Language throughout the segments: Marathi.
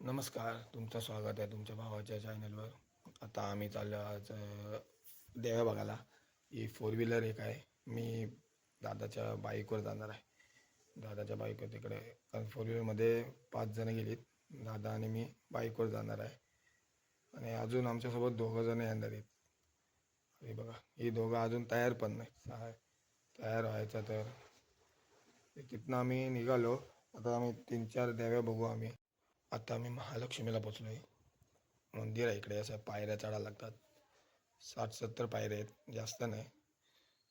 नमस्कार, तुमचं स्वागत आहे तुमच्या भावाच्या चॅनलवर. आता आम्ही चाललो आज देव्या बघायला. ही फोर व्हीलर एक आहे. मी दादाच्या बाईकवर जाणार आहे. दादाच्या बाईकवर तिकडे, कारण फोर व्हीलरमध्ये 5 जण गेलीत. दादा आणि मी बाईकवर जाणार आहे. आणि अजून आमच्यासोबत 2 जण येणार आहेत. हे बघा, ही दोघं अजून तयार पण नाही. तयार व्हायचं तर तिथनं आम्ही निघालो. आता आम्ही 3-4 देव्या बघू आम्ही. आता आम्ही महालक्ष्मीला पोचलो आहे. मंदिर आहे इकडे, असं पायऱ्या चढायला लागतात. 60-70 पायऱ्या आहेत, जास्त नाही.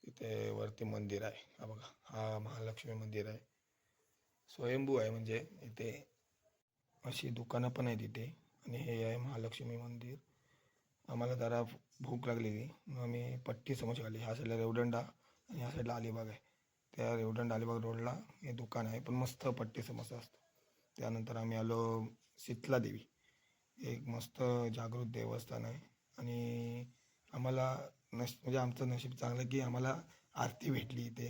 तिथे वरती मंदिर आहे. हा बघा, हा महालक्ष्मी मंदिर आहे. स्वयंभू आहे, म्हणजे इथे अशी दुकानं पण आहेत इथे. आणि हे आहे महालक्ष्मी मंदिर. आम्हाला जरा भूक लागलेली, मग आम्ही पट्टी समोसा खाल्ली. ह्या साईडला रेवदंडा आणि ह्या साईडला अलिबाग आहे. त्या रेवदंडा अलिबाग रोडला हे दुकान आहे, पण मस्त पट्टी समोसा असतो. त्यानंतर आम्ही आलो शीतला देवी. एक मस्त जागृत देवस्थान आहे. आणि आम्हाला म्हणजे आमचं नशीब चांगलं की आम्हाला आरती भेटली इथे.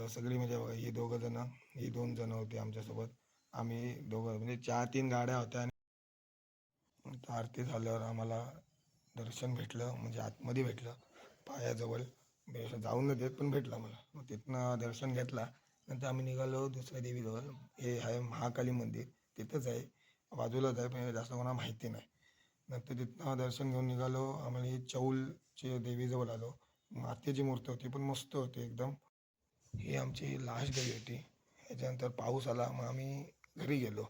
सगळी म्हणजे बघा, ही 2 जणं, ही 2 जणं होते आमच्यासोबत. आम्ही दोघं म्हणजे 4-3 गाड्या होत्या. आणि आरती झाल्यावर आम्हाला दर्शन भेटलं, म्हणजे आतमध्ये भेटलं, पायाजवळ. जाऊन न देत, पण भेटलं मला. मग तिथनं दर्शन घेतला. नंतर आम्ही निघालो दुसऱ्या देवीजवळ. हे आहे महाकाली मंदिर, तिथंच आहे, बाजूलाच आहे, पण जास्त कोणाला माहिती नाही. नंतर तिथनं दर्शन घेऊन निघालो. आम्हाला ही चौलची देवीजवळ आलो. मातीची मूर्ती होती, पण मस्त होती एकदम. ही आमची लास्ट देवी होती. ह्याच्यानंतर पाऊस आला, मग आम्ही घरी गेलो.